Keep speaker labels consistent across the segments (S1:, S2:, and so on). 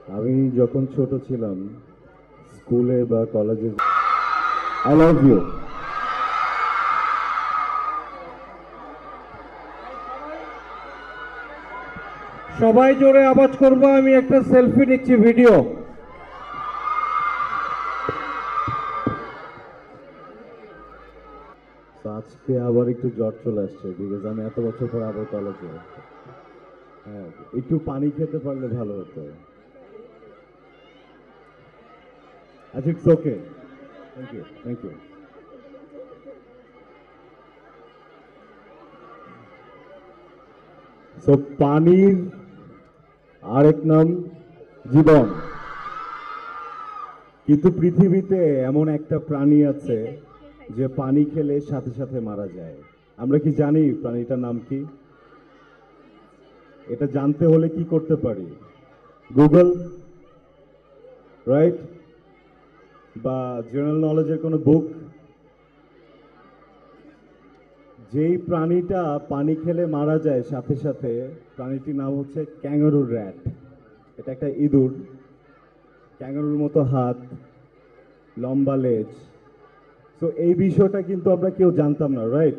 S1: আমি যখন ছোট ছিলাম স্কুলে বা কলেজে আই লাভ ইউ।
S2: সবাই জোরে আওয়াজ করবো, আমি একটা সেলফি নিচ্ছি, ভিডিও।
S1: তো আজকে আবার একটু জ্বর চলে আসছে বিকজ আমি এত বছর পর আবার কলেজে। হ্যাঁ, একটু পানি খেতে পারলে ভালো হতো। আচ্ছা, it's okay. Thank you, thank you. So পানির আরেক নাম জীবন। কিন্তু পৃথিবীতে এমন একটা প্রাণী আছে যে পানি খেলে সাথে সাথে মারা যায়। আমরা কি জানি প্রাণীটার নাম কি? এটা জানতে হলে কি করতে পারি? Google, right? বা জেনারেল নলেজের কোনো বুক। যেই প্রাণীটা পানি খেলে মারা যায় সাথে সাথে, প্রাণীটির নাম হচ্ছে ক্যাঙ্গারু র্যাট। এটা একটা ইঁদুর, ক্যাঙ্গারুর মতো হাত, লম্বা লেজ। তো এই বিষয়টা কিন্তু আমরা কেউ জানতাম না, রাইট?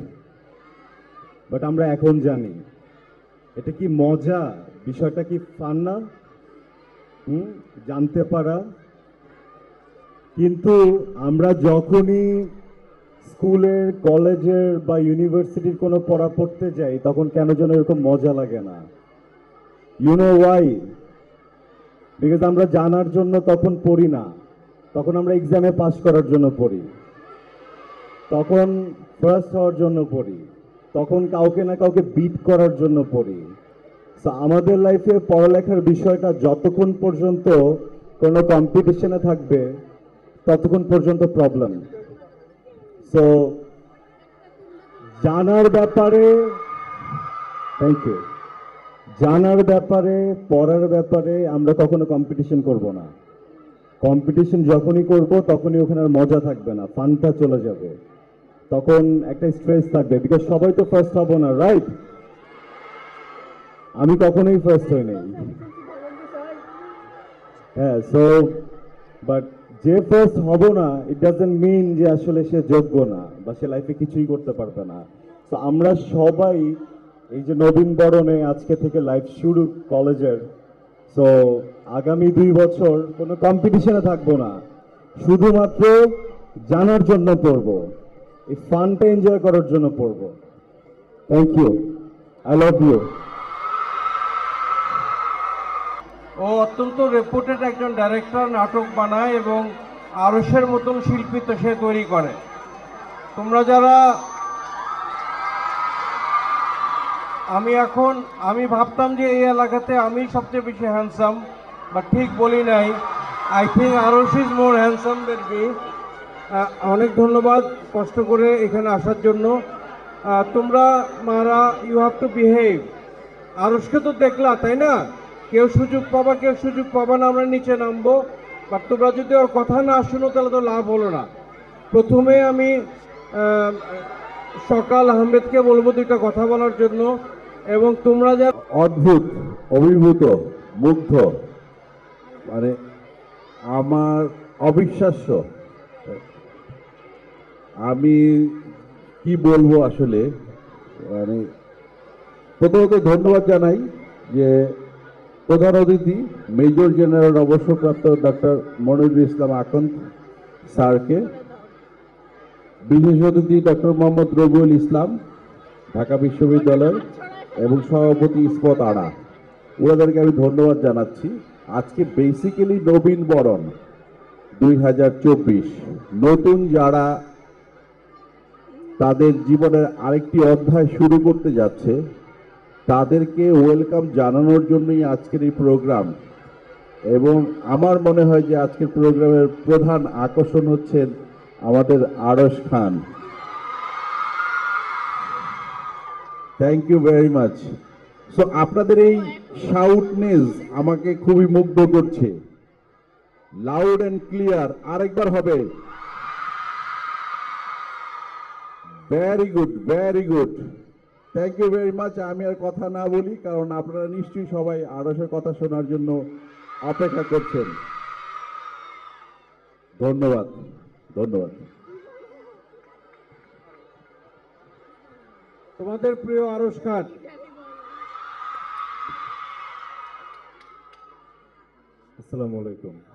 S1: বাট আমরা এখন জানি। এটা কি মজা? বিষয়টা কি ফান না? জানতে পারা। কিন্তু আমরা যখনই স্কুলের, কলেজের বা ইউনিভার্সিটির কোনো পড়া পড়তে যাই তখন কেন যেন এরকম মজা লাগে না। You know Y? বিকজ আমরা জানার জন্য তখন পড়ি না, তখন আমরা এক্সামে পাস করার জন্য পড়ি, তখন ফার্স্ট হওয়ার জন্য পড়ি, তখন কাউকে না কাউকে বিট করার জন্য পড়ি। তো আমাদের লাইফে পড়ালেখার বিষয়টা যতক্ষণ পর্যন্ত কোনো কম্পিটিশনে থাকবে ততক্ষণ পর্যন্ত প্রবলেম। সো জানার ব্যাপারে, থ্যাংক ইউ, জানার ব্যাপারে, পড়ার ব্যাপারে আমরা কখনো কম্পিটিশন করব না। কম্পিটিশন যখনই করব তখনই ওখানে আর মজা থাকবে না, ফানটা চলে যাবে। তখন একটা স্ট্রেস থাকবে বিকজ সবাই তো ফার্স্ট হব না, রাইট? আমি কখনোই ফার্স্ট হই নাই। হ্যাঁ, সো বাট যে ফার্স্ট হব না ইট ডাজন্ট মিন যে আসলে সে যোগ্য না বা সে লাইফে কিছুই করতে পারবে না। তো আমরা সবাই এই যে নবীন বরণে আজকে থেকে লাইফ শুরু কলেজের। সো আগামী 2 বছর কোনো কম্পিটিশনে থাকবো না, শুধুমাত্র জানার জন্য পড়বো, এই ফানটা এনজয় করার জন্য পড়বো। Thank you, I love you.
S2: ও অত্যন্ত রেপুটেড একজন ডাইরেক্টর, নাটক বানায় এবং আরশের মতন শিল্পী তো সে তৈরি করে। তোমরা যারা, আমি ভাবতাম যে এই এলাকাতে আমি সবচেয়ে বেশি হ্যান্ডসাম, বা ঠিক বলি নাই। I think Arsh is more handsome than me. অনেক ধন্যবাদ কষ্ট করে এখানে আসার জন্য। তোমরা মারা, ইউ হ্যাভ টু বিহেভ। আরশকে তো দেখলা, তাই না? কেউ সুযোগ পাবা, কেউ সুযোগ পাবা না, আমরা নিচে নামবো। বাট তোমরা যদি ওর কথা না শুনো তাহলে তো লাভ হলো না। প্রথমে আমি সকাল আহমেদকে বলবো দুইটা কথা বলার জন্য, এবং তোমরা যা
S3: অদ্ভুত, অভিভূত, মুগ্ধ, মানে আমার অবিশ্বাস্য। আমি কি বলবো আসলে, মানে প্রথমত ধন্যবাদ জানাই যে প্রধান অতিথি মেজর জেনারেল অবসরপ্রাপ্ত ডক্টর মনিরুল ইসলাম আকন্দ স্যারকে, বিশেষ অতিথি ডক্টর মোহাম্মদ রবিউল ইসলাম ঢাকা বিশ্ববিদ্যালয় এবং সভাপতি ইস্পত আড়া, ওনাদেরকে আমি ধন্যবাদ জানাচ্ছি। আজকে বেসিক্যালি নবীন বরণ 2024, নতুন যারা তাদের জীবনের আরেকটি অধ্যায় শুরু করতে যাচ্ছে তাদেরকে ওয়েলকাম জানানোর জন্যই আজকের এই প্রোগ্রাম। এবং আমার মনে হয় যে আজকের প্রোগ্রামের প্রধান আকর্ষণ হচ্ছেন আমাদের Arsh Khan. Thank you very much. So আপনাদের এই শাউটনেস আমাকে খুবই মুগ্ধ করছে। লাউড অ্যান্ড ক্লিয়ার আরেকবার হবে। Very good, very good, thank you very much. আমি আর কথা না বলি, কারণ আপনারা নিশ্চয়ই সবাই আরশের কথা শোনার জন্য অপেক্ষা করছেন। ধন্যবাদ, ধন্যবাদ।
S2: তোমাদের প্রিয় আরশ খান।
S1: আসসালামু আলাইকুম।